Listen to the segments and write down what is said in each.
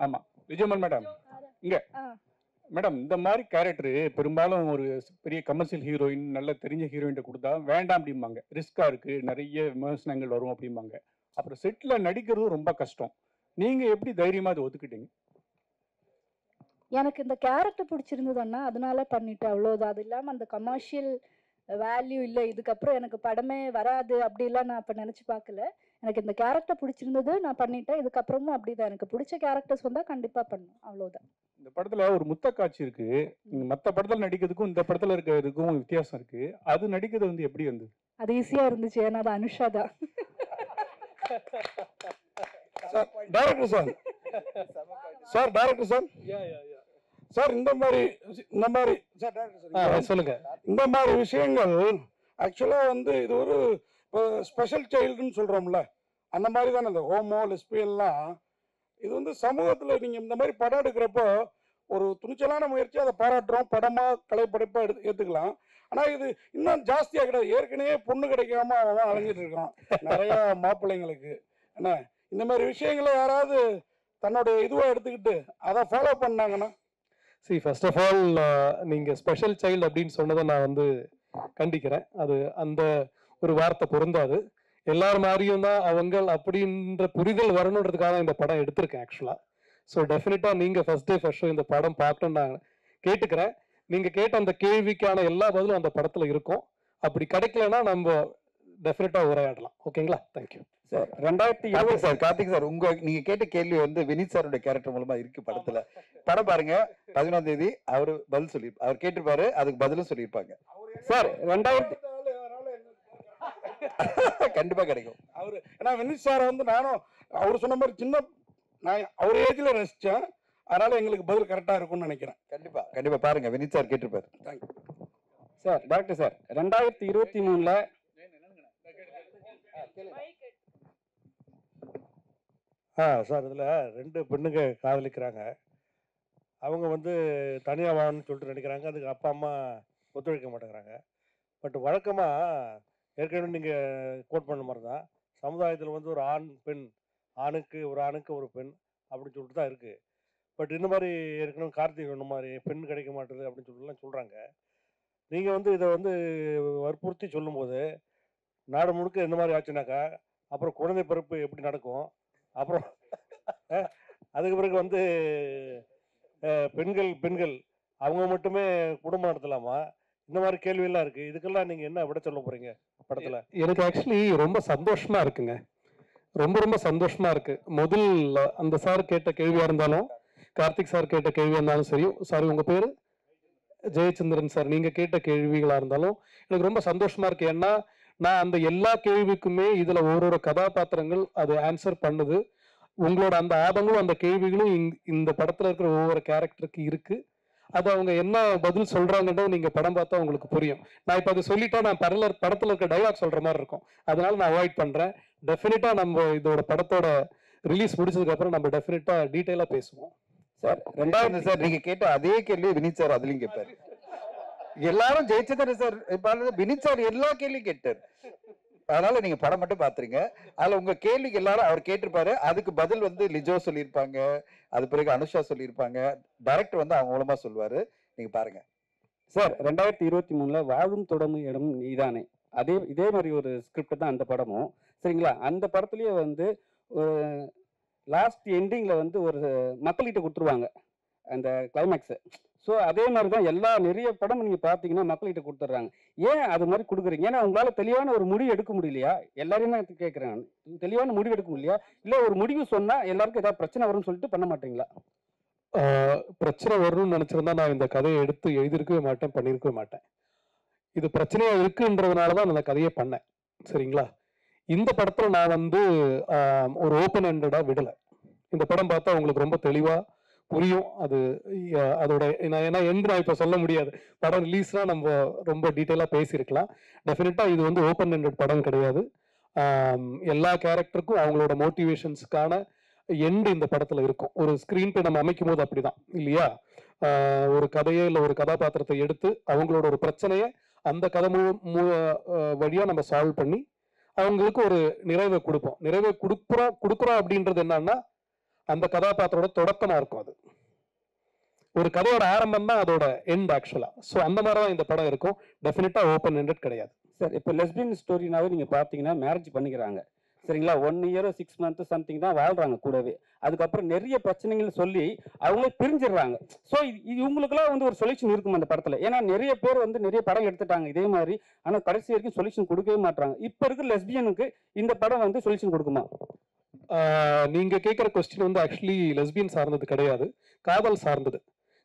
ஆமா விஜயமன் மேடம் இங்க மேடம் இந்த மாதிரி கேரக்டர் பெரும்பாலும் ஒரு பெரிய கமர்ஷியல் ஹீரோயின் நல்ல தெரிஞ்ச ஹீரோயின் கொடுத்தா வேண்டாம் அப்படிம்பாங்க, ரிஸ்கா இருக்கு, நிறைய விமர்சனங்கள் வரும் அப்படிம்பாங்க. அப்புறம் செட்ல நடிக்கிறது ரொம்ப கஷ்டம். நீங்க எப்படி தைரியமா அதை ஒத்துக்கிட்டீங்க? எனக்கு இந்த கேரக்டர் பிடிச்சிருந்ததுன்னா அதனால பண்ணிட்டேன், அவ்வளோதான். அது இல்லாமல் அந்த கமர்ஷியல் வேல்யூ இல்லை, இதுக்கப்புறம் எனக்கு படமே வராது அப்படிலாம் நான் அப்போ நினச்சி பார்க்கல. எனக்கு இந்த கேரக்டர் பிடிச்சிருந்தது, நான் பண்ணிட்டேன். இதுக்கப்புறமும் அப்படிதான், எனக்கு பிடிச்ச கேரக்டர்ஸ் வந்தால் கண்டிப்பாக பண்ணும், அவ்வளோதான். இந்த படத்துல ஒரு முத்த காட்சி இருக்கு, மற்ற படத்துல நடிக்கிறதுக்கும் இந்த படத்துல இருக்கிறதுக்கும் வித்தியாசம் இருக்கு. அது நடிக்கிறது வந்து எப்படி வந்தது? அது ஈஸியாக இருந்துச்சு, ஏன்னா அது அனுஷா தான். Director sir sir director sir sir இந்த மாதிரி சார் டைரக்டர் சார் சொல்லுங்க. இந்த மாதிரி விஷயங்கள் ஆக்சுவலா வந்து இது ஒரு ஸ்பெஷல் சைல்டுன்னு சொல்றோம்ல, அந்த மாதிரி தானே இந்த ஹோமோ லெஸ்பியன்லாம். இது வந்து சமூகத்தில் நீங்க இந்த மாதிரி படம் எடுக்கிறப்போ ஒரு துணிச்சலான முயற்சி, அதை பாராட்டுறோம், படமா கலைப்படைப்பா ஏத்துக்கலாம். ஆனா இது இன்னும் ஜாஸ்தியா கிடையாது. ஏற்கனவே பொண்ணு கிடைக்காம அவன் அலைஞ்சிட்டு இருக்கான் நிறைய மாப்பிள்ளைங்களுக்கு. என்ன இந்த மாதிரி விஷயங்களை யாராவது தன்னுடைய இதுவா எடுத்துக்கிட்டு அதை ஃபாலோ பண்ணாங்கன்னா? சி ஃபர்ஸ்ட் ஆஃப் ஆல் நீங்க ஸ்பெஷல் சைல்டு அப்படின்னு சொன்னதை நான் வந்து கண்டிக்கிறேன். அது அந்த ஒரு வார்த்தை பொருந்தாது. எல்லாரும் மாதிரியும் தான் அவங்க அப்படின்ற புரிதல் வரணுன்றதுக்காக இந்த படம் எடுத்திருக்கேன் ஆக்சுவலா. ஸோ டெஃபினட்டா நீங்க ஃபர்ஸ்ட் டே ஃபர்ஸ்ட் ஷோ இந்த படம் பார்க்கணும்னு நான் கேட்டுக்கிறேன். நீங்க கேட்ட அந்த கேள்விக்கான எல்லா பதிலும் அந்த படத்துல இருக்கும். அப்படி கிடைக்கலன்னா நம்ம டெஃபினட்டா உரையாடலாம். ஓகேங்களா? Thank you sir. 2020 sir Karthik sir, நீங்க கேட்ட கேள்வி வந்து வினித் சாரோட கேரக்டர் மூலமா இருக்கு படத்துல. படம் பாருங்க, 11ஆம் தேதி அவரு பதில் சொல்லி அவர் கேட்டிருப்பாரு, அதுக்கு பதிலும் சொல்லியிருப்பாங்க சார். 2000 கண்டிப்பா கிடைக்கும் அவரு. ஏன்னா வினித் சார் வந்து நானும் அவர் சொன்ன மாதிரி சின்ன நான் அவர் ஏஜ்ல ரசிச்சேன், அதனால எங்களுக்கு பதில் கரெக்டா இருக்கும்னு நினைக்கிறேன். கண்டிப்பா கண்டிப்பா பாருங்க, வினித் சார் கேட்டிருப்பாரு. Thank you sir. டாக்டர் சார், 2023ல சார் இதில் 2 பெண்ணுங்க காதலிக்கிறாங்க. அவங்க வந்து தனியாக வாழணும்னு சொல்லிட்டு நினைக்கிறாங்க. அதுக்கு அப்பா அம்மா ஒத்துழைக்க மாட்டேங்கிறாங்க. பட் வழக்கமாக ஏற்கனவே நீங்கள் கோட் பண்ண மாதிரி தான் சமுதாயத்தில் வந்து ஒரு ஆண் பெண், ஆணுக்கு ஒரு பெண் அப்படின்னு சொல்லிட்டு தான் இருக்குது. பட் இந்த மாதிரி ஏற்கனவே கார்த்திக் சொன்ன மாதிரி பெண் கிடைக்க மாட்டேது அப்படின்னு சொல்லிட்டுலாம் சொல்கிறாங்க. நீங்கள் வந்து இதை வந்து வற்புறுத்தி சொல்லும்போது நாடு முழுக்க இந்த மாதிரி ஆச்சுனாக்கா அப்புறம் குழந்தை பிறப்பு எப்படி நடக்கும்? அப்புறம் அதுக்கு பிறகு வந்து பெண்கள் அவங்க மட்டுமே குடும்பம் நடத்தலாமா? இந்த மாதிரி கேள்வியெல்லாம் இருக்கு. இதுக்கெல்லாம் நீங்க என்ன விட சொல்ல போறீங்க படத்துல? எனக்கு ஆக்சுவலி ரொம்ப சந்தோஷமா இருக்குங்க, ரொம்ப சந்தோஷமா இருக்கு. முதல் அந்த சார் கேட்ட கேள்வியா இருந்தாலும், கார்த்திக் சார் கேட்ட கேள்வியா இருந்தாலும் சரி, சாரி உங்க பேரு ஜெயச்சந்திரன் சார், நீங்க கேட்ட கேள்விகளா இருந்தாலும் எனக்கு ரொம்ப சந்தோஷமா இருக்கு. ஏன்னா நான் அந்த எல்லா கேள்விக்குமே இதுல ஒரு கதாபாத்திரங்கள் அது ஆன்சர் பண்ணுது. உங்களோட அந்த ஆதங்களும் அந்த கேள்விகளும் இந்த படத்துல இருக்கிற ஒவ்வொரு கேரக்டருக்கு இருக்கு. அது அவங்க என்ன பதில் சொல்றாங்கன்றத நீங்க படம் பார்த்தா உங்களுக்கு புரியும். நான் இப்ப அதை சொல்லிட்டா நான் படத்துல இருக்க டைலாக் சொல்ற மாதிரி இருக்கும், அதனால நான் அவாய்ட் பண்றேன். டெஃபினட்டா நம்ம இதோட படத்தோட ரிலீஸ் முடிச்சதுக்கு அப்புறம் நம்ம டெஃபினட்டா டீடைலா பேசுவோம். சார். 2வது சார், நீங்க கேட்ட அதே கேள்வி வினித் சார் அதுலயும் கேட்பாரு. எல்லாரும் ஜெயிச்சதானே சார், வினித் சார் எல்லா கேள்வியும் கேட்டார். அதனால நீங்க படம் மட்டும் பாத்துருங்க. அதுல உங்க கேள்விக்கு எல்லாரும் அவர் கேட்டிருப்பாரு, அதுக்கு பதில் வந்து லிஜோ சொல்லியிருப்பாங்க, அது பிறகு அனுஷா சொல்லியிருப்பாங்க, டைரக்டர் வந்து அவங்க மூலமா சொல்லுவாரு. நீங்க பாருங்க சார். 2023ல வாழும் தொடரும் இடம் நீதானே, இதே மாதிரி ஒரு ஸ்கிரிப்ட் தான் அந்த படமும், சரிங்களா? அந்த படத்துலயே வந்து லாஸ்ட் எண்டிங்ல வந்து ஒரு மக்கள்கிட்ட கொடுத்துருவாங்க அந்த கிளைமேக்ஸை. ஸோ அதே மாதிரி தான் நிறைய படம் நீங்கள் பார்த்தீங்கன்னா மக்கள்கிட்ட கொடுத்துட்றாங்க. ஏன் அது மாதிரி கொடுக்குறீங்க? ஏன்னா உங்களால் தெளிவான ஒரு முடிவு எடுக்க முடியலையா? எல்லாரையுமே கேட்குறேன், தெளிவான முடிவு எடுக்க முடியலையா? இல்லை ஒரு முடிவு சொன்னால் எல்லாருக்கும் ஏதாவது பிரச்சனை வரும்னு சொல்லிட்டு பண்ண மாட்டீங்களா? பிரச்சனை வரும்னு நினைச்சிருந்தா நான் இந்த கதையை எடுத்து எழுதியிருக்கவே மாட்டேன், பண்ணியிருக்கவே மாட்டேன். இது பிரச்சனையா இருக்குன்றதுனால தான் அந்த கதையை பண்ணேன், சரிங்களா? இந்த படத்துல நான் வந்து ஒரு ஓப்பன் ஹேண்டடா விடலை. இந்த படம் பார்த்தா உங்களுக்கு ரொம்ப தெளிவா புரியும். அதோட ஏன்னா எந்த நான் இப்ப சொல்ல முடியாது, படம் ரிலீஸ்னா நம்ம ரொம்ப டீட்டெயிலா பேசியிருக்கலாம். டெஃபினட்டா இது வந்து ஓப்பன் ஹேண்டட் படம் கிடையாது. எல்லா கேரக்டருக்கும் அவங்களோட மோட்டிவேஷன்ஸ்க்கான எண்ட் இந்த படத்துல இருக்கும். ஒரு ஸ்கிரீன் பிளே நம்ம அமைக்கும் போது அப்படிதான் இல்லையா? ஒரு கதையை இல்லை ஒரு கதாபாத்திரத்தை எடுத்து அவங்களோட ஒரு பிரச்சனையை அந்த கதை வழியா நம்ம சால்வ் பண்ணி அவங்களுக்கு ஒரு நிறைவை கொடுப்போம். நிறைவை கொடுக்குறோம் அப்படின்றது என்னன்னா, அந்த கதாபாத்திரோட தொடக்கமா இருக்கும். அது ஒரு கதையோட ஆரம்பம் தான் அதோட எண்ட் ஆக்சுவலா. ஸோ அந்த மாதிரி தான் இந்த படம் இருக்கும். டெஃபினட்டா ஓப்பன் எண்டட் கிடையாது. சார் இப்போ லெஸ்பியன் ஸ்டோரினாவே நீங்கள் பார்த்தீங்கன்னா மேரேஜ் பண்ணிக்கிறாங்க சரிங்களா, 1 இயர் 6 months சம்திங் தான் வாழ்றாங்க கூடவே. அதுக்கப்புறம் நிறைய பிரச்சனைகள் சொல்லி அவங்களே பிரிஞ்சிடுறாங்க. ஸோ இவங்களுக்குலாம் வந்து ஒரு சொல்யூஷன் இருக்கும் அந்த படத்தில். ஏன்னா நிறைய பேர் வந்து நிறைய படம் எடுத்துட்டாங்க இதே மாதிரி, ஆனால் கடைசி வரைக்கும் சொல்யூஷன் கொடுக்கவே மாட்டாங்க. இப்போ இருக்கிற லெஸ்பியனுக்கு இந்த படம் வந்து சொல்யூஷன் கொடுக்குமா? நீங்க கேட்குற கொஸ்டின் வந்து ஆக்சுவலி லெஸ்பியன் சார்ந்தது கிடையாது, காதல் சார்ந்தது.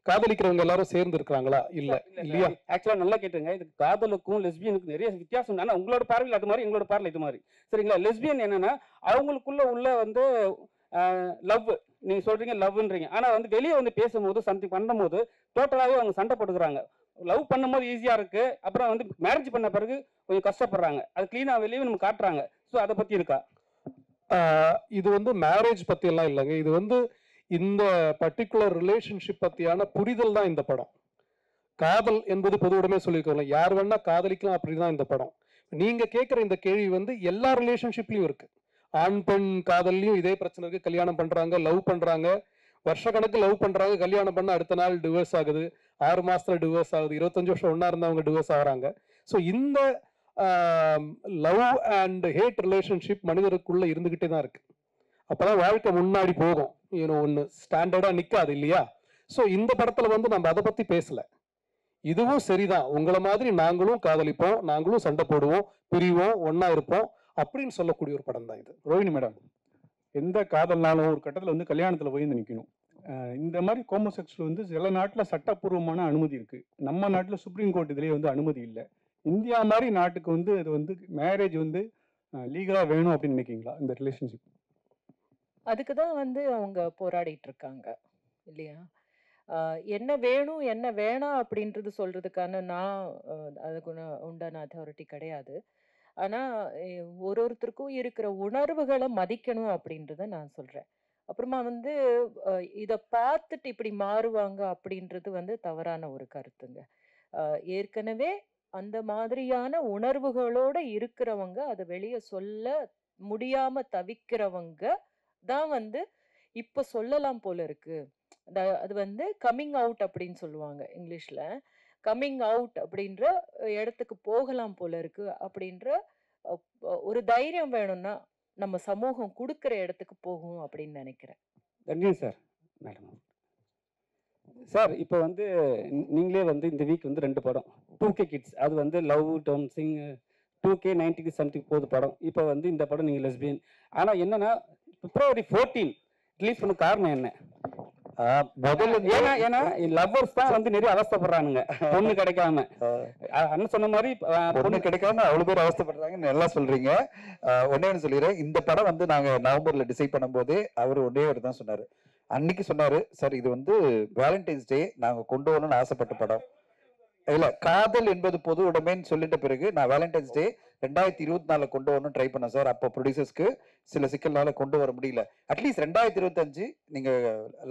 காதலிக்கிறவங்க எல்லாரும் சேர்ந்து இருக்கிறாங்களா? இல்ல இல்லையா? ஆக்சுவலா நல்லா கேட்டுங்க, இது காதலுக்கும் லெஸ்பியனுக்கும் நிறைய வித்தியாசம். ஆனா உங்களோட பார்வையில் அது மாதிரி, எங்களோட பார்வையில் இது மாதிரி சரிங்களா. லெஸ்பியன் என்னன்னா அவங்களுக்குள்ள உள்ள வந்து லவ், நீங்க சொல்றீங்க லவ்ன்றீங்க, ஆனா வந்து வெளியே வந்து பேசும்போது சம்திங் பண்ணும்போது டோட்டலாகவே அவங்க சண்டை போட்டுக்கிறாங்க. லவ் பண்ணும்போது ஈஸியா இருக்கு, அப்புறம் வந்து மேரேஜ் பண்ண பிறகு கொஞ்சம் கஷ்டப்படுறாங்க. அது கிளீனா வெளியே நம்ம காட்டுறாங்க. ஸோ அதை பத்தி இருக்கா? இது வந்து மேரேஜ் பத்தி எல்லாம் இல்லைங்க. இது வந்து இந்த பர்டிகுலர் ரிலேஷன்ஷிப் பத்தியான புரிதல் தான் இந்த படம். காதல் என்பது பொதுவுடமே சொல்லியிருக்கோம்ல, யார் வேணா காதலிக்கலாம் அப்படிதான் இந்த படம். நீங்க கேட்குற இந்த கேள்வி வந்து எல்லா ரிலேஷன்ஷிப்லயும் இருக்கு. ஆண் பெண் காதல்லையும் இதே பிரச்சனை இருக்கு. கல்யாணம் பண்றாங்க, லவ் பண்றாங்க, வருஷக்கணக்கு லவ் பண்றாங்க, கல்யாணம் பண்ண அடுத்த நாள் டிவோர்ஸ் ஆகுது, 6 மாசத்துல டிவோர்ஸ் ஆகுது, 25 வருஷம் ஒன்னா இருந்தவங்க டிவோர்ஸ் ஆகுறாங்க. ஸோ இந்த லவ் அண்ட் ஹேட் ரிலேஷன்ஷிப் மனிதருக்குள்ள இருந்துகிட்டே தான் இருக்கு. அப்பதான் வாழ்க்கை முன்னாடி போகும். ஒன்று ஸ்டாண்டர்டா நிக்காது இல்லையா? ஸோ இந்த படத்துல வந்து நம்ம அதை பத்தி பேசல. இதுவும் சரிதான், உங்களை மாதிரி நாங்களும் காதலிப்போம், நாங்களும் சண்டை போடுவோம், பிரிவோம், ஒன்னா இருப்போம் அப்படின்னு சொல்லக்கூடிய ஒரு படம் தான் இது. ரோஹிணி மேடம், எந்த காதல்னாலும் ஒரு கட்டத்தில் வந்து கல்யாணத்தில் போய் நிற்கணும். இந்த மாதிரி ஹோமோசெக்சுவல் வந்து சில நாட்டில் சட்டப்பூர்வமான அனுமதி இருக்குது, நம்ம நாட்டில் சுப்ரீம் கோர்ட் இதுலேயே வந்து அனுமதி இல்லை. இந்தியா மாதிரி நாட்டுக்கு வந்து இது வந்து மேரேஜ் வந்து லீகலாக வேணும் அப்படின்னு நினைக்கிங்களா இந்த ரிலேஷன்ஷிப்? அதுக்கு தான் வந்து அவங்க போராடிட்டு இருக்காங்க இல்லையா? என்ன வேணும் என்ன வேணாம் அப்படின்றது சொல்றதுக்கான நான் அதுக்கு உண்டான அத்தாரிட்டி கிடையாது. ஆனால் ஒருத்தருக்கும் இருக்கிற உணர்வுகளை மதிக்கணும் அப்படின்றத நான் சொல்கிறேன். அப்புறமா வந்து இதை பார்த்துட்டு இப்படி மாறுவாங்க அப்படின்றது வந்து தவறான ஒரு கருத்துங்க. ஏற்கனவே அந்த மாதிரியான உணர்வுகளோட இருக்கிறவங்க அதை வெளியே சொல்ல முடியாம தவிக்கிறவங்க தான் வந்து இப்போ சொல்லலாம் போல இருக்கு. அது வந்து கம்மிங் அவுட் அப்படின்னு சொல்லுவாங்க இங்கிலீஷ்ல. கம்மிங் அவுட் அப்படின்ற இடத்துக்கு போகலாம் போல இருக்கு அப்படின்ற ஒரு தைரியம் வேணும்னா நம்ம சமூகம் கொடுக்குற இடத்துக்கு போகும் அப்படின்னு நினைக்கிறேன். நன்றி சார். மேடம் சார், இப்போ வந்து நீங்களே வந்து இந்த வீக் வந்து 2 படம் 2K கிட்ஸ், அது வந்து லவ் டம்சிங் 2K 90 சம்திங் போகுது படம். இப்போ வந்து இந்த படம் நீங்கள் லெஸ்பியன். ஆனால் என்னன்னா February 14 ரிலீஸ் பண்ண காரணம் என்ன? ஏன்னா லவ்வர்ஸ் தான் வந்து நிறைய அவஸ்தப்படுறானுங்க பொண்ணு கிடைக்காம. அண்ணன் சொன்ன மாதிரி பொண்ணு கிடைக்காம அவ்வளவு பேர் அவஸ்தப்படுறாங்கன்னு நல்லா சொல்றீங்க. ஒன்னே சொல்லிடுறேன், இந்த படம் வந்து நாங்க நவம்பர்ல டிசைட் பண்ணும் போதே அவர் ஒன்னே ஒரு தான் சொன்னாரு. அன்னைக்கு சொன்னாரு, சார் இது வந்து வேலண்டைன்ஸ் டே நாங்க கொண்டு வரணும்னு ஆசைப்பட்ட படம் இல்ல, காதல் என்பது பொது உடைமைன்னு சொல்லிட்ட பிறகு நான் வேலண்டைன்ஸ் டே 2024 கொண்டு வரணும் ட்ரை பண்ணேன் சார். அப்போ ப்ரொடியூசர்ஸ்க்கு சில சிக்கல்னால கொண்டு வர முடியல. அட்லீஸ்ட் 2025 நீங்க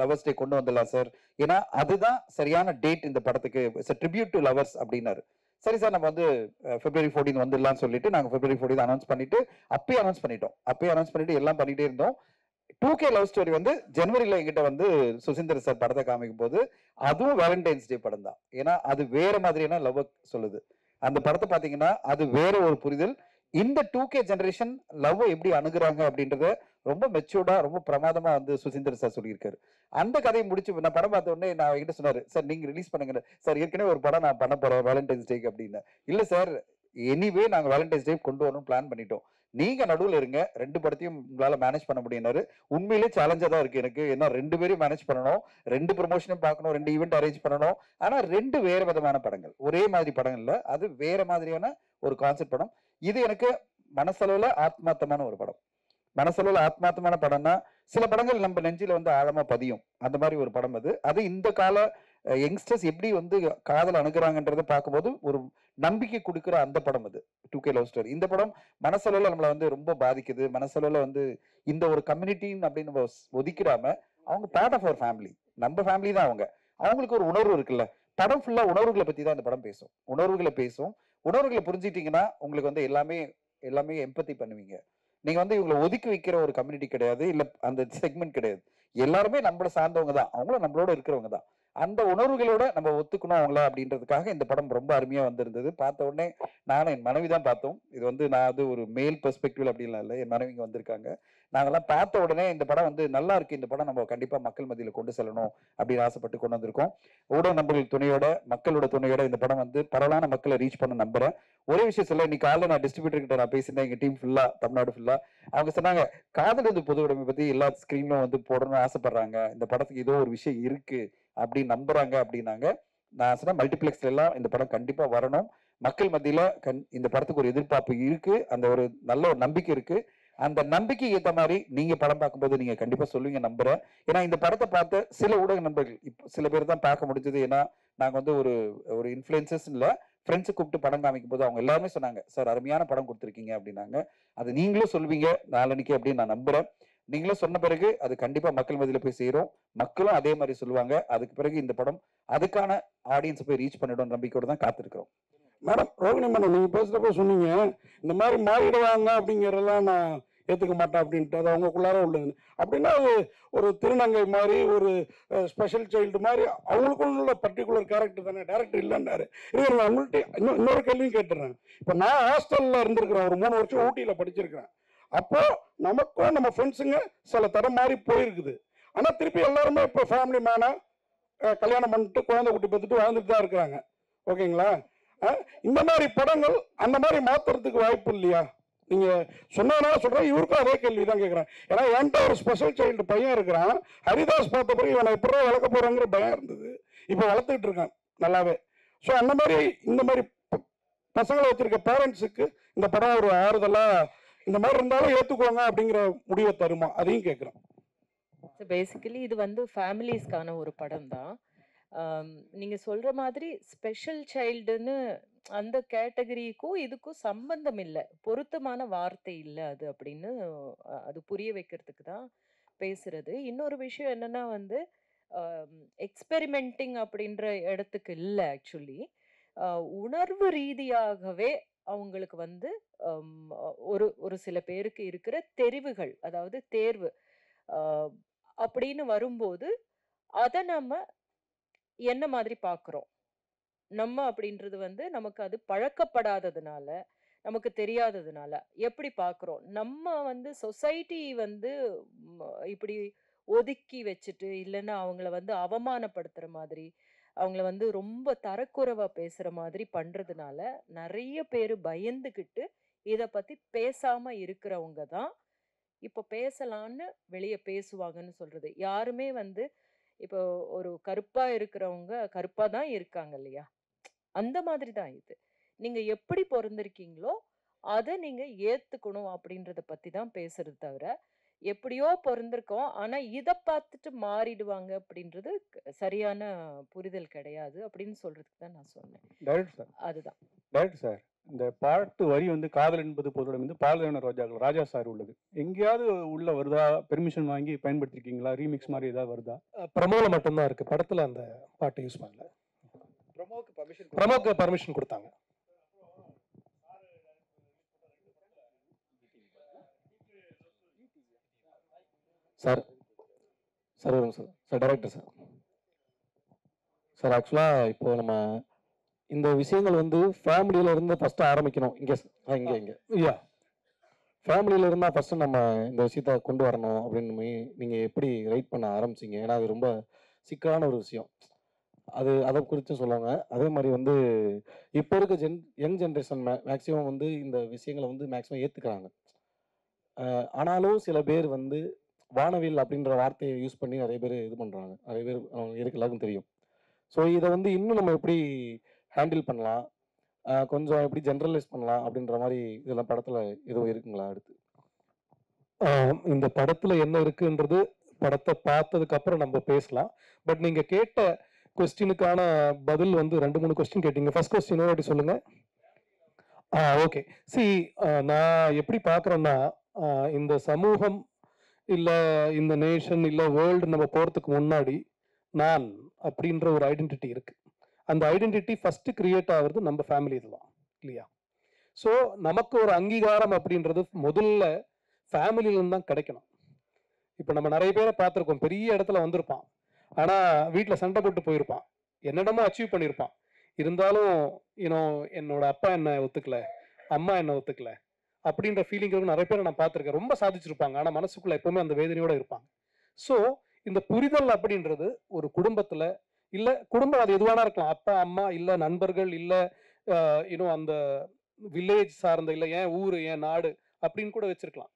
லவர்ஸ் டே கொண்டு வந்துடலாம் சார், ஏன்னா அதுதான் சரியான டேட் இந்த படத்துக்கு, ட்ரிபியூட் டு லவர்ஸ் அப்படின்னாரு. சரி சார், நம்ம வந்து February 14 வந்துடலாம்னு சொல்லிட்டு நாங்கள் February 14 அனௌன்ஸ் பண்ணிட்டு அப்பயே அனௌன்ஸ் பண்ணிட்டு எல்லாம் பண்ணிட்டே இருந்தோம். 2K லவ் ஸ்டோரி வந்து ஜனவரியில எங்கிட்ட வந்து சுசீந்தர் சார் படத்தை காமிக்கும் போது அதுவும் வேலண்டைன்ஸ் டே படம் தான். ஏன்னா அது வேற மாதிரியான லவ் சொல்லுது. அந்த படத்தை பாத்தீங்கன்னா அது வேற ஒரு புரிதல். இந்த 2K ஜெனரேஷன் லவ் எப்படி அணுகுறாங்க அப்படின்றத ரொம்ப மெச்சூர்டா ரொம்ப பிரமாதமா வந்து சுசீந்தர் சார் சொல்லியிருக்காரு. அந்த கதையை முடிச்சு நான் படம் பார்த்த உடனே நான் என்கிட்ட சொன்னாரு, சார் நீங்க ரிலீஸ் பண்ணுங்க சார், ஏற்கனவே ஒரு படம் நான் பண்ண போறேன் வேலண்டைன்ஸ் டேக்கு அப்படின்னு. இல்ல சார், எனிவே நாங்க வேலண்டைன்ஸ் டே கொண்டு வரணும் பிளான் பண்ணிட்டோம், நீங்க நடுவில் இருங்க, 2 படத்தையும் உங்களால மேனேஜ் பண்ண முடியும்னாரு. உண்மையிலே சேலஞ்சா தான் இருக்கு எனக்கு, ஏன்னா 2 பேரையும் மேனேஜ் பண்ணணும், 2 ப்ரமோஷனும் பார்க்கணும், 2 ஈவெண்ட் அரேஞ்ச் பண்ணணும். ஆனா 2 வேற விதமான படங்கள், ஒரே மாதிரி படங்கள் இல்ல, அது வேற மாதிரியான ஒரு கான்செப்ட் படம். இது எனக்கு மனசளவுல ஆத்மார்த்தமான ஒரு படம். மனசளவுல ஆத்மார்த்தமான படம்னா சில படங்கள் நம்ம நெஞ்சில வந்து ஆழமா பதியும், அந்த மாதிரி ஒரு படம் அது. அது இந்த கால யங்ஸ்டர்ஸ் எப்படி வந்து காதல் அணுகுறாங்கன்றதை பார்க்கும்போது ஒரு நம்பிக்கை கொடுக்குற அந்த படம் அது 2K லவ் ஸ்டோரி. இந்த படம் மனசளவுல நம்மளை வந்து ரொம்ப பாதிக்குது. மனசளவுல வந்து இந்த ஒரு கம்யூனிட்டின்னு அப்படின்னு நம்ம ஒதுக்கிடாம அவங்க பார்ட் ஆஃப் அவர் ஃபேமிலி, நம்ம ஃபேமிலி தான் அவங்க. அவங்களுக்கு ஒரு உணர்வு இருக்குல்ல, படம் ஃபுல்லா உணர்வுகளை பத்தி தான் இந்த படம் பேசும். உணர்வுகளை புரிஞ்சிட்டீங்கன்னா உங்களுக்கு வந்து எல்லாமே எம்பத்தி பண்ணுவீங்க. நீங்க வந்து இவங்களை ஒதுக்கி வைக்கிற ஒரு கம்யூனிட்டி கிடையாது, இல்ல அந்த செக்மெண்ட் கிடையாது. எல்லாருமே நம்மளை சார்ந்தவங்க தான், அவங்களும் நம்மளோட இருக்கிறவங்க தான். அந்த உணர்வுகளோட நம்ம ஒத்துக்கணும் அவங்கள அப்படின்றதுக்காக இந்த படம் ரொம்ப அருமையா வந்திருந்தது. பார்த்த உடனே நானும் என் மனைவி தான் பார்த்தோம். இது வந்து நான் அது ஒரு மேல் பெர்ஸ்பெக்டிவ் அப்படின்லாம் இல்லை, என் மனைவிங்க வந்திருக்காங்க. நாங்கெல்லாம் பார்த்த உடனே இந்த படம் வந்து நல்லா இருக்கு, இந்த படம் நம்ம கண்டிப்பா மக்கள் மத்தியில் கொண்டு செல்லணும் அப்படின்னு ஆசைப்பட்டு கொண்டு வந்திருக்கோம். ஊடக நண்பர்கள் துணையோட, மக்களோட துணையோட இந்த படம் வந்து பரவலான மக்களை ரீச் பண்ண நம்புறேன். ஒரே விஷயம் சொல்ல, இன்னைக்கு காலையில் நான் டிஸ்ட்ரிபியூட்டர் கிட்ட நான் பேசினேன், எங்க டீம் ஃபுல்லா, தமிழ்நாடு ஃபுல்லா. அவங்க சொன்னாங்க, காதல் வந்து பொது உடைமை பத்தி எல்லா ஸ்கிரீன்லும் வந்து போடணும்னு ஆசைப்படுறாங்க, இந்த படத்துக்கு ஏதோ ஒரு விஷயம் இருக்கு அப்படின்னு நம்புறாங்க அப்படின்னாங்க. நான் சொன்ன மல்டிபிளெக்ஸ்ல எல்லாம் இந்த படம் கண்டிப்பா வரணும். மக்கள் மத்தியில இந்த படத்துக்கு ஒரு எதிர்பார்ப்பு இருக்கு, அந்த ஒரு நல்ல ஒரு நம்பிக்கை இருக்கு. அந்த நம்பிக்கைக்கு ஏற்ற மாதிரி நீங்க படம் பார்க்கும்போது நீங்க கண்டிப்பா சொல்லுவீங்க நம்புறேன். ஏன்னா இந்த படத்தை பார்த்து சில ஊடக நண்பர்கள், இப்போ சில பேர் தான் பார்க்க முடிஞ்சது. ஏன்னா நாங்க வந்து ஒரு இன்ஃபுளுசர்ஸ் இல்ல, ஃப்ரெண்ட்ஸை கூப்பிட்டு படம் காமிக்கும் போது அவங்க எல்லாருமே சொன்னாங்க, சார் அருமையான படம் கொடுத்துருக்கீங்க அப்படின்னாங்க. அது நீங்களும் சொல்லுவீங்க நாளன்னைக்கு அப்படின்னு நான் நம்புறேன். நீங்களும் சொன்ன பிறகு அது கண்டிப்பா மக்கள் மத்தியில போய் சேரும், மக்களும் அதே மாதிரி சொல்லுவாங்க. அதுக்கு பிறகு இந்த படம் அதுக்கான ஆடியன்ஸ் போய் ரீச் பண்ணிடும் நம்பிக்கையோட தான் காத்திருக்கிறோம். மேடம், ரோகிணி மேடம், நீங்க பேசுறப்ப சொன்னீங்க இந்த மாதிரி மாறிடுவாங்க அப்படிங்கிறதெல்லாம் நான் ஏத்துக்க மாட்டேன் அப்படின்ட்டு, அது அவங்களுக்குள்ளார உள்ளது. அப்படின்னா அது ஒரு திருநங்கை மாதிரி, ஒரு ஸ்பெஷல் சைல்டு மாதிரி அவங்களுக்குள்ள பர்டிகுலர் கேரக்டர் தானே, டேரக்டர் இல்லைன்னாரு. இது நான் உங்கள்கிட்ட இன்னொரு கேள்வியும் கேட்டுறேன். இப்போ நான் ஹாஸ்டல்ல இருந்திருக்கிறேன், ஒரு 3 வருஷம் ஊட்டியில படிச்சிருக்கிறேன். அப்போ நமக்கும் நம்ம ஃப்ரெண்ட்ஸுங்க சில தரம் மாதிரி போயிருக்குது. ஆனா திருப்பி எல்லாருமே இப்போ ஃபேமிலி மேனா கல்யாணம் பண்ணிட்டு குழந்தை குட்டி பார்த்துட்டு வாழ்ந்துட்டு தான் இருக்கிறாங்க. ஓகேங்களா? இந்த மாதிரி படங்கள் அந்த மாதிரி மாத்துறதுக்கு வாய்ப்பு இல்லையா? நீங்க சொன்னதுனால சொல்றேன், இவருக்கும் அதே கேள்வி தான் கேட்குறேன். ஏன்னா என்கிட்ட ஒரு ஸ்பெஷல் சைல்டு பையன் இருக்கிறான். ஹரிதாஸ் பார்த்த பிறகு இவனை எப்படா வளர்க்க போறாங்கிற பயம் இருந்தது. இப்போ வளர்த்துக்கிட்டு இருக்கான் நல்லாவே. ஸோ அந்த மாதிரி இந்த மாதிரி பசங்களை வச்சிருக்க பேரண்ட்ஸுக்கு இந்த படம் ஒரு ஆறுதலா, இந்த மாதிரி இருந்தாலும் ஏற்றுக்குவாங்க அப்படிங்கிற முடிவை தருமா, அதையும் கேட்குறேன். பேசிக்கலி இது வந்து ஃபேமிலிஸ்க்கான ஒரு படம் தான். நீங்க சொல்ற மாதிரி ஸ்பெஷல் சைல்டுன்னு அந்த கேட்டகரிக்கும் இதுக்கும் சம்பந்தம் இல்லை, பொருத்தமான வார்த்தை இல்லை அது அப்படின்னு அது புரிய வைக்கிறதுக்கு தான் பேசுறது. இன்னொரு விஷயம் என்னன்னா வந்து எக்ஸ்பெரிமெண்டிங் அப்படின்ற இடத்துக்கு இல்லை. ஆக்சுவலி உணர்வு ரீதியாகவே அவங்களுக்கு வந்து ஒரு சில பேருக்கு இருக்கிற தெரிவுகள், அதாவது தேர்வு அப்படின்னு வரும்போது அதை நம்ம என்ன மாதிரி பார்க்குறோம் நம்ம அப்படின்றது வந்து நமக்கு அது பழக்கப்படாததுனால, நமக்கு தெரியாததுனால எப்படி பார்க்குறோம். நம்ம வந்து சொசைட்டி வந்து இப்படி ஒதுக்கி வச்சுட்டு, இல்லைன்னா அவங்கள வந்து அவமானப்படுத்துற மாதிரி, அவங்கள வந்து ரொம்ப தரக்குறைவா பேசுற மாதிரி பண்றதுனால நிறைய பேர் பயந்துக்கிட்டு இதை பத்தி பேசாம இருக்கிறவங்க தான் இப்போ பேசலான்னு வெளியே பேசுவாங்கன்னு சொல்றது. யாருமே வந்து இப்போ ஒரு கருப்பா இருக்கிறவங்க கருப்பா தான் இருக்காங்க இல்லையா, அந்த மாதிரி தான் இது. நீங்க எப்படி பிறந்திருக்கீங்களோ அதை நீங்க ஏத்துக்கணும் அப்படின்றத பத்தி தான் பேசுறது தவிர, எப்படியோ பிறந்திருக்கோம் ஆனா இதை பார்த்துட்டு மாறிடுவாங்க அப்படின்றது சரியான புரிதல் கிடையாது அப்படின்னு சொல்றதுக்கு தான் நான் சொன்னேன். டைரக்டர் சார், அதுதான் டைரக்டர் சார், இந்த பாட்டு வரி வந்து காதல் என்பது பொதுவுடன் வந்து பாலதேவன ரோஜாக்கள் ராஜா சார் உள்ளது, எங்கேயாவது உள்ள வருதா? பெர்மிஷன் வாங்கி பயன்படுத்திருக்கீங்களா? ரீமிக்ஸ் மாதிரி ஏதாவது வருதா? ப்ரமோல மட்டும்தான் இருக்கு, படத்துல அந்த பாட்டு யூஸ் பண்ணல. ப்ரமோக்கு பர்மிஷன் கொடுத்தாங்க. சார் சார் வரும் sir. Sir director sir, sir ஆக்சுவலாக இப்போ நம்ம இந்த விஷயங்கள் வந்து ஃபேமிலியில இருந்து ஃபர்ஸ்ட் ஆரம்பிக்கணும். இங்கே ஐயா, ஃபேமிலியில இருந்தால் ஃபர்ஸ்ட் நம்ம இந்த விஷயத்த கொண்டு வரணும் அப்படின்னு நீங்கள் எப்படி ரைட் பண்ண ஆரம்பிச்சிங்க? ஏன்னா அது ரொம்ப சிக்கலான ஒரு விஷயம், அதை குறித்து சொல்லுவாங்க. அதே மாதிரி வந்து இப்போ இருக்க யங் ஜென்ரேஷன் மேக்ஸிமம் வந்து இந்த விஷயங்களை வந்து மேக்ஸிமம் ஏற்றுக்கிறாங்க. ஆனாலும் சில பேர் வந்து வானவில் அப்படின்ற வார்த்தையை யூஸ் பண்ணி நிறைய பேர் இது பண்ணுறாங்க. நிறைய பேர் எல்லாருக்கும் தெரியும். ஸோ இதை வந்து இன்னும் நம்ம எப்படி ஹேண்டில் பண்ணலாம், கொஞ்சம் எப்படி ஜென்ரலைஸ் பண்ணலாம் அப்படின்ற மாதிரி இதெல்லாம் படத்தில் எதுவும் இருக்குங்களா? அடுத்து இந்த படத்துல என்ன இருக்குன்றது படத்தை பார்த்ததுக்கு அப்புறம் நம்ம பேசலாம். பட் நீங்க கேட்ட கொஸ்டினுக்கான பதில் வந்து 2-3 கொஸ்டின் கேட்டீங்க. ஃபர்ஸ்ட் கொஸ்டின் எப்படி சொல்லுங்க. ஓகே, நான் எப்படி பார்க்குறேன்னா, இந்த சமூகம் இல்லை இந்த நேஷன் இல்லை வேர்ல்டு நம்ம போகிறதுக்கு முன்னாடி நான் அப்படின்ற ஒரு ஐடென்டிட்டி இருக்கு. அந்த ஐடென்டிட்டி ஃபர்ஸ்ட் கிரியேட் ஆகுறது நம்ம ஃபேமிலி தான் இல்லையா? ஸோ நமக்கு ஒரு அங்கீகாரம் அப்படின்றது முதல்ல ஃபேமிலியிலேருந்து தான் கிடைக்கணும். இப்போ நம்ம நிறைய பேரை பார்த்துருக்கோம், பெரிய இடத்துல வந்திருப்பான், ஆனால் வீட்டில் சண்டை போட்டு போயிருப்பான், என்னென்னமோ அச்சீவ் பண்ணியிருப்பான். இருந்தாலும் என்னோட அப்பா என்ன ஒத்துக்கல, அம்மா என்ன ஒத்துக்கல அப்படின்ற ஃபீலிங் நிறைய பேரை நான் பார்த்துருக்கேன். ரொம்ப சாதிச்சிருப்பாங்க, ஆனால் மனசுக்குள்ள எப்பவுமே அந்த வேதனையோட இருப்பாங்க. ஸோ இந்த புரிதல் அப்படின்றது ஒரு குடும்பத்தில், இல்லை குடும்பம் அது எதுவானா இருக்கலாம், அப்பா அம்மா இல்லை நண்பர்கள் இல்லை அந்த வில்லேஜ் சார்ந்த, இல்லை ஏன் ஊர் ஏன் நாடு அப்படின்னு கூட வச்சிருக்கலாம்.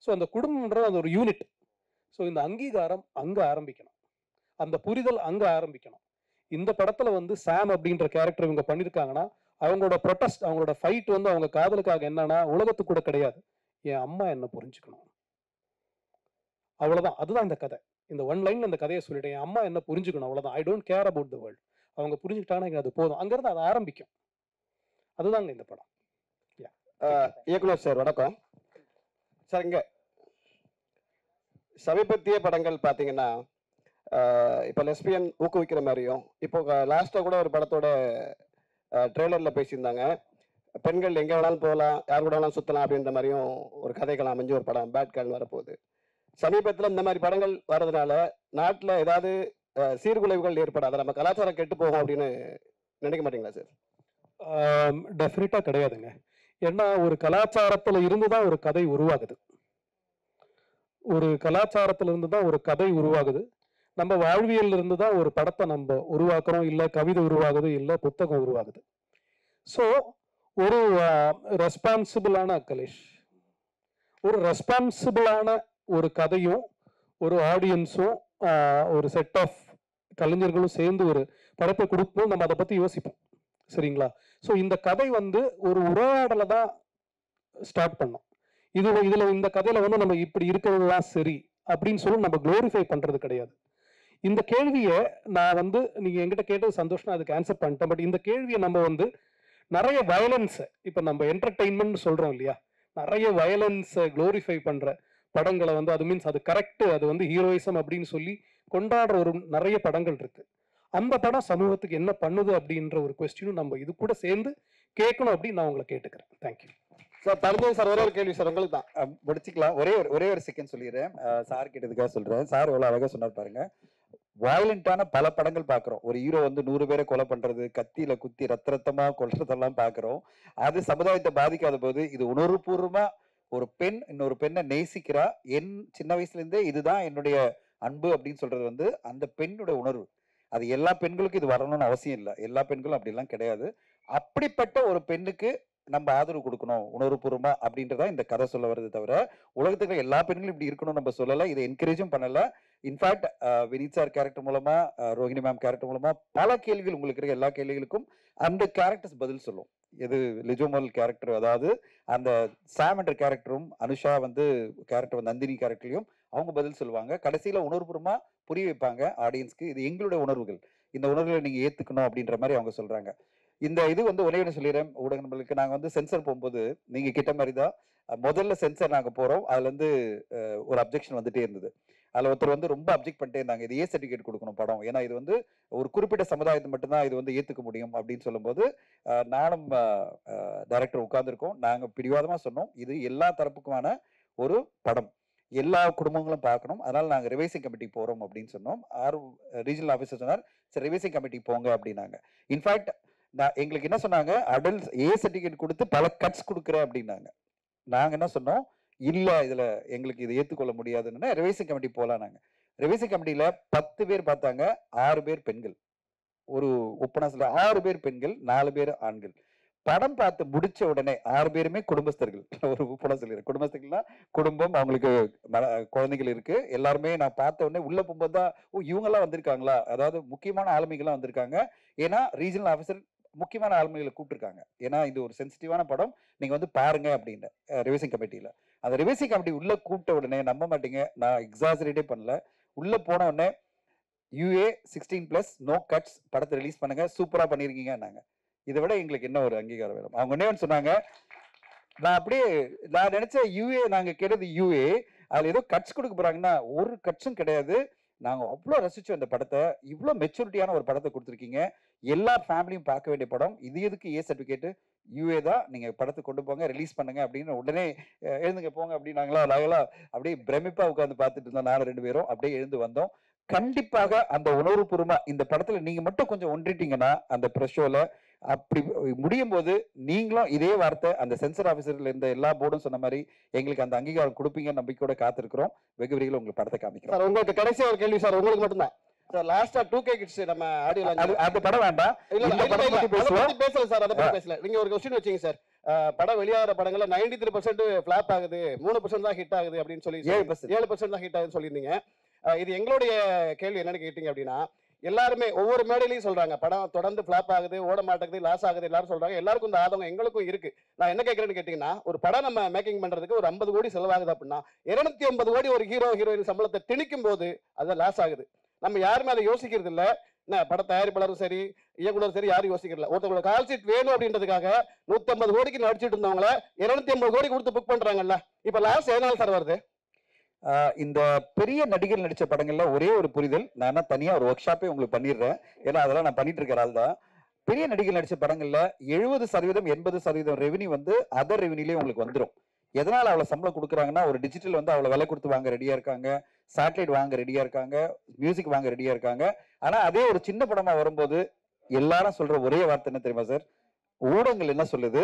ஸோ அந்த குடும்பம்ன்றது அது ஒரு யூனிட். ஸோ இந்த அங்கீகாரம் அங்கே ஆரம்பிக்கணும், அந்த புரிதல் அங்கே ஆரம்பிக்கணும். இந்த படத்துல வந்து சாம் அப்படின்ற கேரக்டர் இவங்க பண்ணியிருக்காங்கன்னா, அவங்களோட ப்ரொட்டஸ்ட், அவங்களோட ஃபைட் வந்து அவங்க காதலுக்காக என்னன்னா, உலகத்துக்கு கூட கிடையாது, என் அம்மா என்ன புரிஞ்சுக்கணும், அவ்வளவுதான். அதுதான் இந்த கதை. இந்த ஒன் லைன்ல இந்த கதையை சொல்லிட்டேன், என் அம்மா என்ன புரிஞ்சுக்கணும், அவ்வளவுதான். I don't care about the world. அவங்க புரிஞ்சுக்கிட்டாங்கன்னா அது போதும், அங்கிருந்து அது ஆரம்பிக்கும். அதுதாங்க இந்த படம். இயக்குனர் சார் வணக்கம் சார். இங்க சமீபத்திய படங்கள் பார்த்தீங்கன்னா, இப்போ லெஸ்பியன் ஊக்குவிக்கிற மாதிரியும், இப்போ லாஸ்ட்டாக கூட ஒரு படத்தோட ட்ரெய்லரில் பேசியிருந்தாங்க, பெண்கள் எங்கே வேணாலும் போகலாம், யார் கூட வேணாலும் சுற்றலாம் அப்படின்ற மாதிரியும் ஒரு கதைகள் அமைஞ்சு ஒரு படம் பேட் கேர்ள் வரப்போகுது. சமீபத்தில் இந்த மாதிரி படங்கள் வர்றதுனால நாட்டில் ஏதாவது சீர்குலைவுகள் ஏற்படாது, நம்ம கலாச்சாரம் கெட்டு போகும் அப்படின்னு நினைக்க மாட்டீங்களா சார்? டெஃபினட்டா கிடையாதுங்க. ஏன்னா ஒரு கலாச்சாரத்துல இருந்து தான் ஒரு கதை உருவாகுது, ஒரு கலாச்சாரத்துல இருந்து தான் ஒரு கதை உருவாகுது. நம்ம வாழ்வியல் இருந்து தான் ஒரு படத்தை நம்ம உருவாக்குறோம், இல்லை கவிதை உருவாகுது, இல்லை புத்தகம் உருவாகுது. ஸோ ஒரு ரெஸ்பான்சிபிளான அக்கலேஷ், ஒரு ரெஸ்பான்சிபிளான ஒரு கதையும் ஒரு ஆடியன்ஸும் ஒரு செட் ஆஃப் கலைஞர்களும் சேர்ந்து ஒரு படத்தை கொடுக்கணும், நம்ம அதை பற்றி யோசிப்போம். சரிங்களா? ஸோ இந்த கதை வந்து ஒரு உரையாடலை தான் ஸ்டார்ட் பண்ணோம். இதில் இந்த கதையில வந்து நம்ம இப்படி இருக்கிறது தான் சரி அப்படின்னு சொல்லி நம்ம குளோரிஃபை பண்ணுறது கிடையாது. இந்த கேள்வியை நான் வந்து நீங்கள் என்கிட்ட கேட்டது சந்தோஷம், அதுக்கு ஆன்சர் பண்ணிட்டேன். பட் இந்த கேள்வியை நம்ம வந்து நிறைய வயலன்ஸை, இப்போ நம்ம என்டர்டெயின்மெண்ட் சொல்கிறோம் இல்லையா, நிறைய வயலன்ஸை குளோரிஃபை பண்ணுற படங்களை வந்து, அது மீன்ஸ் அது கரெக்டு, அது வந்து ஹீரோயிசம் அப்படின்னு சொல்லி கொண்டாடுற ஒரு நிறைய படங்கள் இருக்கு. அந்த படம் சமூகத்துக்கு என்ன பண்ணுது அப்படின்ற ஒரு கொஸ்டினும் நம்ம இது கூட சேர்ந்து கேட்கணும் அப்படின்னு நான் உங்களை கேட்டுக்கிறேன். Thank you sir. தருண் சார், ஒரே ஒரு கேள்வி சார், உங்களுக்கு தான் முடிச்சுக்கலாம். ஒரே ஒரு செகண்ட் சொல்லிடுறேன். சார் கேட்டதுக்காக சொல்றேன். சார் எவ்வளவு அழகா சொன்னார் பாருங்க. வயலண்டான பல படங்கள் பாக்குறோம், ஒரு ஹீரோ வந்து 100 பேரை கொலை பண்றது, கத்தியில குத்தி ரத்தமா கொல்றதெல்லாம் பாக்குறோம். அது சமுதாயத்தை பாதிக்காத போது, இது உணர்வுபூர்வமா ஒரு பெண் இன்னொரு பெண்ணை நேசிக்கிறா, என் சின்ன வயசுல இருந்தே இதுதான் என்னுடைய அன்பு அப்படின்னு சொல்றது வந்து அந்த பெண்ணோட உணர்வு. அது எல்லா பெண்களுக்கும் இது வரணும்னு அவசியம் இல்லை, எல்லா பெண்களும் அப்படிலாம் கிடையாது. அப்படிப்பட்ட ஒரு பெண்ணுக்கு நம்ம ஆதரவு கொடுக்கணும் உணர்வுபூர்வமா அப்படின்றதான் இந்த கதை சொல்ல வருது. தவிர உலகத்துக்கு எல்லா பெண்களும் இப்படி இருக்கணும்னு நம்ம சொல்லலை, இதை என்கரேஜும் பண்ணல. இன்ஃபேக்ட் வினித் சார் கேரக்டர் மூலமா, ரோஹிணி மேம் கேரக்டர் மூலமா பல கேள்விகள், உங்களுக்கு இருக்க எல்லா கேள்விகளுக்கும் அந்த கேரக்டர்ஸ் பதில் சொல்லும். இது லிஜோமல் கேரக்டர், அதாவது அந்த சாம் என்ற கேரக்டரும் அனுஷா வந்து கேரக்டர் நந்தினி கேரக்டர்லையும் அவங்க பதில் சொல்லுவாங்க. கடைசியில உணர்வுபூர்வமா புரிய வைப்பாங்க ஆடியன்ஸ்க்கு, இது எங்களுடைய உணர்வுகள், இந்த உணர்வுகளை நீங்க ஏத்துக்கணும் அப்படின்ற மாதிரி அவங்க சொல்றாங்க. இந்த இது வந்து ஒரே ஒன்று சொல்லிடுறேன், ஊடக நண்பர்களுக்கு. நாங்கள் வந்து சென்சர் போகும்போது நீங்க கிட்ட மாதிரி தான் முதல்ல சென்சர் நாங்கள் போறோம், அதுல இருந்து ஒரு அப்ஜெக்ஷன் வந்துட்டே இருந்தது. அதில் ஒருத்தர் வந்து ரொம்ப அப்ஜெக்ட் பண்ணிட்டே இருந்தாங்க, இது ஏ சர்டிஃபிகேட் கொடுக்கணும் படம், ஏன்னா இது வந்து ஒரு குறிப்பிட்ட சமுதாயத்தை மட்டும்தான் இது வந்து ஏற்றுக்க முடியும் அப்படின்னு சொல்லும்போது, நானும் டைரக்டர் உட்கார்ந்துருக்கோம். நாங்கள் பிடிவாதமாக சொன்னோம், இது எல்லா தரப்புக்குமான ஒரு படம், எல்லா குடும்பங்களும் பார்க்கணும், அதனால நாங்கள் ரிவைசிங் கமிட்டிக்கு போகிறோம் அப்படின்னு சொன்னோம். ரீஜனல் ஆஃபீஸர் சொன்னார், சரி ரிவைசிங் கமிட்டிக்கு போங்க அப்படின்னாங்க. இன்ஃபேக்ட் எங்களுக்கு என்ன சொன்னாங்க, அடல்ட்ஸ் ஏ சர்டிஃபிகேட் கொடுத்து பல கட்ஸ் கொடுக்குறேன் அப்படின்னாங்க. நாங்கள் என்ன சொன்னோம், இல்லை இதில் எங்களுக்கு இதை ஏற்றுக்கொள்ள முடியாதுன்னு ரிவைசிங் கமிட்டி போகலாம். நாங்கள் ரிவைசிங் கமிட்டியில் 10 பேர் பார்த்தாங்க, 6 பேர் பெண்கள். ஒரு ஒப்பனா சொல்ல 6 பேர் பெண்கள், 4 பேர் ஆண்கள். படம் பார்த்து முடிச்ச உடனே 6 பேருமே குடும்பஸ்தர்கள். ஒரு ஒப்பனா சொல்லிடுறேன், குடும்பஸ்தர்கள்னா குடும்பம், அவங்களுக்கு குழந்தைகள் இருக்கு. எல்லாருமே நான் பார்த்த உடனே உள்ள போகும்போது தான், ஓ இவங்கெல்லாம் வந்திருக்காங்களா, அதாவது முக்கியமான ஆளுமைகள்லாம் வந்திருக்காங்க. ஏன்னா ரீஜனல் ஆஃபீஸர் முக்கியமான ஆளுமைகளை கூப்பிட்டுருக்காங்க, ஏன்னா இது ஒரு சென்சிட்டிவான படம், நீங்க வந்து பாருங்க அப்படின்னு ரிவைசிங் கமிட்டியில. அந்த ரிவைசிங் கமிட்டி உள்ள கூப்பிட்ட உடனே நம்ப மாட்டீங்க, நான் எக்ஸாஜரேட்டே பண்ணல, உள்ள போன உடனே UA 16+ நோ கட்ஸ், படத்தை ரிலீஸ் பண்ணுங்க, சூப்பரா பண்ணிருக்கீங்க நாங்க. இதை விட எங்களுக்கு என்ன ஒரு அங்கீகாரம் வேணும்? அவங்க என்ன சொன்னாங்க, நான் நினைச்சேன் UA, நாங்க கேட்டது UA, அதுல ஏதோ கட்ஸ் கொடுக்க போறாங்கன்னா ஒரு கட்ஸும் கிடையாது. நாங்கள் அவ்வளோ ரசித்தோம் இந்த படத்தை. இவ்வளோ மெச்சூரிட்டியான ஒரு படத்தை கொடுத்துருக்கீங்க. எல்லா ஃபேமிலியும் பார்க்க வேண்டிய படம். இது எதுக்கு ஏ சர்டிஃபிகேட்டு? யூஏ தான். நீங்கள் படத்தை கொண்டு போங்க, ரிலீஸ் பண்ணுங்க அப்படின்னு உடனே எழுந்துங்க போங்க அப்படின்னாங்களா. நாங்களாம் அப்படியே பிரமிப்பாக உட்காந்து பார்த்துட்டு இருந்தோம். நானும் 2 பேரும் அப்படியே எழுந்து வந்தோம். கண்டிப்பாக அந்த உணர்வுபூர்வமா இந்த படத்துல நீங்க மட்டும் கொஞ்சம் ஒன்றிட்டீங்கன்னா அந்த ப்ரெஸ் ஷோல அப்படி முடியும் போது நீங்களும் இதே வார்த்தை அந்த சென்சர் ஆஃபீஸர்ல இருந்த எல்லா போர்டும் சொன்ன மாதிரி எங்களுக்கு அந்த அங்கீகாரம் கொடுப்பீங்க நம்பிக்கையோட காத்திருக்கிறோம். வெகு விரைவில் உங்களுக்கு படத்தை காமிக்கிறோம். சார் உங்களுக்கு கடைசி ஒரு கேள்வி சார், உங்களுக்கு மட்டும்தான் சார். லாஸ்டா 2K கிட்ஸ் நம்ம ஆடியோ அந்த படம் வேண்டாம், இந்த படம் பத்தி பேசுவோம். பேசல சார், அதை பத்தி பேசல. நீங்க ஒரு கொஸ்டின் வச்சீங்க சார், படம் வெளியாகிற படங்கள்ல 93% ஃபிளாப் ஆகுது, 3% தான் ஹிட் ஆகுது அப்படின்னு சொல்லி 7% தான் ஹிட் ஆகுதுன்னு சொல்லியிருந்தீங்க. இது எங்களுடைய கேள்வி என்னன்னு கேட்டீங்க அப்படின்னா, எல்லாருமே ஒவ்வொரு மேடையிலையும் சொல்றாங்க படம் தொடர்ந்து ஃபிளாப் ஆகுது, ஓட மாட்டேங்குது, லாஸ் ஆகுது, எல்லாரும் சொல்றாங்க. எல்லாருக்கும் இந்த ஆதங்கம் எங்களுக்கும் இருக்கு. நான் என்ன கேட்கறேன்னு கேட்டீங்கன்னா, ஒரு படம் நம்ம மேக்கிங் பண்றதுக்கு ஒரு 50 கோடி செலவாகுது அப்படின்னா 250 கோடி ஒரு ஹீரோ ஹீரோயின் சம்பளத்தை திணிக்கும் போது அது லாஸ் ஆகுது. நம்ம யாருமே அதை யோசிக்கிறது இல்லை. பட தயாரிப்பாளரும் சரி, இயக்குனரும் சரி, யாரும் யோசிக்கிறல. ஒருத்தவங்களோட கால் சீட் வேணும் அப்படின்றதுக்காக 150 கோடிக்கு நடிச்சிட்டு இருந்தவங்கள 250 கோடி கொடுத்து புக் பண்றாங்கல்ல. இப்ப லாஸ் எதனால சார் வருது? இந்த பெரிய நடிகர் நடிச்ச படங்கள்ல ஒரே ஒரு புரிதல், நான் தனியா ஒரு ஒர்க் ஷாப்பே உங்களுக்கு பண்ணிடுறேன். ஏன்னா அதெல்லாம் நான் பண்ணிட்டு இருக்கிற ஆள் தான். பெரிய நடிகர் நடிச்ச படங்கள்ல 70% 80% ரெவன்யூ வந்து அதர் ரெவன்யூலயே உங்களுக்கு வந்துடும். எதனால அவ்வளவு சம்பளம் கொடுக்குறாங்கன்னா, ஒரு டிஜிட்டல் வந்து அவ்வளவு விலை கொடுத்து வாங்க ரெடியா இருக்காங்க, சேட்டலைட் வாங்க ரெடியா இருக்காங்க, மியூசிக் வாங்க ரெடியா இருக்காங்க. ஆனா அதே ஒரு சின்ன படமா வரும்போது எல்லாரும் சொல்ற ஒரே வார்த்தை என்ன தெரியுமா சார்? ஊடகங்கள் என்ன சொல்லுது,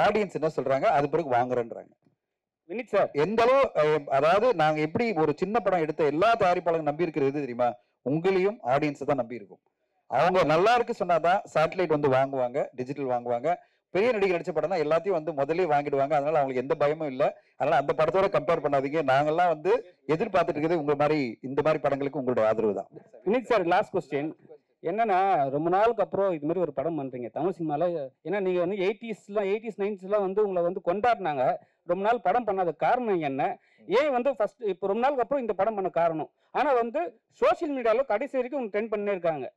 ஆடியன்ஸ் என்ன சொல்றாங்க, அது பிறகு வாங்குறேன்றாங்க. வினித் சார், எந்த அளவு அதாவது நாங்க எப்படி ஒரு சின்ன படம் எடுத்த எல்லா தயாரிப்பாளரும் நம்பி இருக்கிறது தெரியுமா? உங்களையும் ஆடியன்ஸ் தான் நம்பி இருக்கும். அவங்க நல்லா இருக்கு சொன்னாதான் சேட்டலைட் வந்து வாங்குவாங்க, டிஜிட்டல் வாங்குவாங்க. பெரிய நடிகர் நடிச்ச படம் தான் எல்லாத்தையும் வந்து முதலே வாங்கிடுவாங்க. அதனால அவங்களுக்கு எந்த பயமும் இல்லை. அதனால அந்த படத்தோட கம்பேர் பண்ணாதீங்க. நாங்கெல்லாம் வந்து எதிர்பார்த்துட்டு இருக்கிறது உங்க மாதிரி இந்த மாதிரி படங்களுக்கு உங்களோட ஆதரவு தான். வினித் சார், லாஸ்ட் கொஸ்டின் என்னன்னா, ரொம்ப நாளுக்கு அப்புறம் இது மாதிரி ஒரு படம் பண்றீங்க தமிழ் சினிமால. ஏன்னா நீங்க வந்து 80s 90s வந்து உங்களை வந்து கொண்டாடினாங்க. ரொம்ப நாள் படம் பண்ணாத காரணம் என்ன? ஏன் வந்து ஃபர்ஸ்ட் இப்போ ரொம்ப நாளுக்கு அப்புறம் இந்த படம் பண்ண காரணம்? ஆனா வந்து சோசியல் மீடியால கடைசி வரைக்கும் ட்ரெண்ட் பண்ணே இருக்காங்க.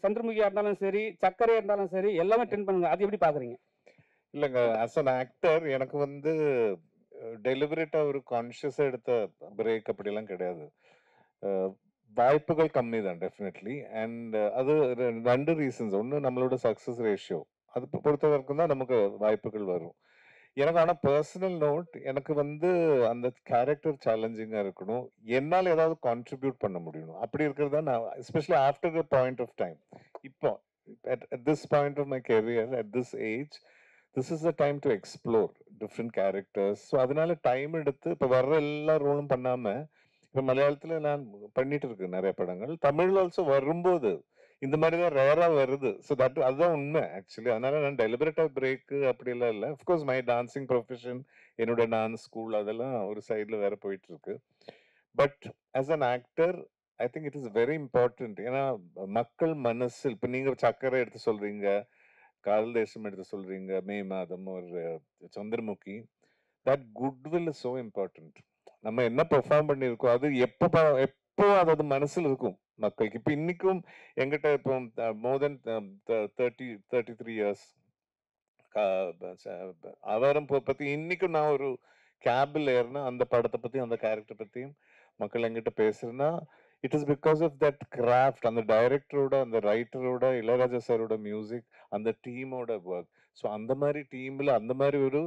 சந்திரமுகியா இருந்தாலும் சரி, சக்கரையா இருந்தாலும் சரி, எல்லாமே ட்ரெண்ட் பண்ணுங்க. அது எப்படி பாக்குறீங்க? இல்லைங்க, ஆஸ் அன் ஆக்டர் எனக்கு வந்து டெலிபரேட்டா ஒரு கான்ஷியஸா எடுத்த பிரேக் அப்படிலாம் கிடையாது. வாய்ப்புகள் கம்மி தான் டெஃபினெட்லி. அண்ட் அது 2 ரீசன்ஸ். ஒன்று நம்மளோட சக்ஸஸ் ரேஷியோ, அது பொறுத்த வரைக்கும் தான் நமக்கு வாய்ப்புகள் வரும். எனக்கு ஆனால் பர்சனல் நோட், எனக்கு வந்து அந்த கேரக்டர் சேலஞ்சிங்காக இருக்கணும், என்னால் ஏதாவது கான்ட்ரிபியூட் பண்ண முடியணும். அப்படி இருக்கிறது தான் நான், especially after the point of time, இப்போ at this point of my career, at this age, this is the time to explore different characters. So அதனால டைம் எடுத்து இப்போ வர்ற எல்லா ரோலும் பண்ணாமல், இப்போ மலையாளத்தில் நான் பண்ணிட்டு இருக்கேன் நிறைய படங்கள், தமிழ் ஆல்சோ வரும்போது இந்த மாதிரி தான் ரேராக வருது. ஸோ அதுதான் உண்மை ஆக்சுவலி. அதனால நான் டெலிபரேட்டாக பிரேக்கு அப்படிலாம் இல்லை. அஃப்கோர்ஸ் மை டான்சிங் ப்ரொஃபஷன், என்னோட டான்ஸ் ஸ்கூல் அதெல்லாம் ஒரு சைடில் வேற போயிட்டு இருக்கு. But as an actor I think it is very important. ஏன்னா மக்கள் மனசு, இப்போ நீங்கள் சக்கரை எடுத்து சொல்றீங்க, காதல் தேசம் எடுத்து சொல்றீங்க, மே மாதம், ஒரு Chandramukhi, that goodwill is so important. நம்ம என்ன பெர்ஃபார்ம் பண்ணியிருக்கோம் அது எப்போ அதாவது மனசில் இருக்கும் மக்களுக்கு. இப்போ இன்னைக்கும் எங்கிட்ட இப்போ மோர் தென் 33 இயர்ஸ் அவரம் பற்றி இன்னைக்கும் நான் ஒரு கேபில் ஏறினா அந்த படத்தை பற்றி அந்த கேரக்டர் பற்றியும் மக்கள் எங்கிட்ட பேசுறேன்னா, it is because of that craft, அந்த டைரக்டரோட, அந்த ரைட்டரோட, இளையராஜா சாரோட மியூசிக், அந்த டீமோட ஒர்க். ஸோ அந்த மாதிரி டீமில் அந்த மாதிரி ஒரு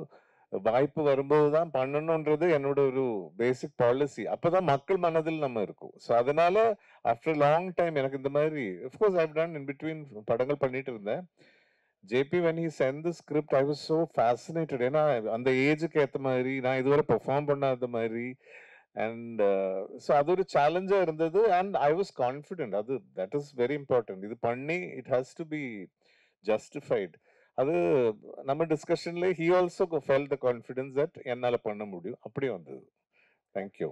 வாய்ப்பு வரும்போது தான் பண்ணணுன்றது என்னோட ஒரு பேசிக் பாலிசி. அப்போதான் மக்கள் மனதில் நம்ம இருக்கும். ஸோ அதனால ஆஃப்டர் லாங் டைம் எனக்கு இந்த மாதிரி, of course I have done in between படங்கள் பண்ணிட்டு இருந்தேன். JP when he sent the script I was so fascinated. ஏன்னா அந்த ஏஜுக்கு ஏற்ற மாதிரி நான் இதுவரை பெர்ஃபார்ம் பண்ணாத மாதிரி. அண்ட் ஸோ அது ஒரு சேலஞ்சாக இருந்தது. And I was confident. அது தட் இஸ் வெரி இம்பார்ட்டன்ட். இது பண்ணி it has to be justified. அது நம்ம டிஸ்கஷன்ல he also felt the confidence that என்னால் பண்ண முடியும். அப்படி வந்தது. தேங்க்யூ.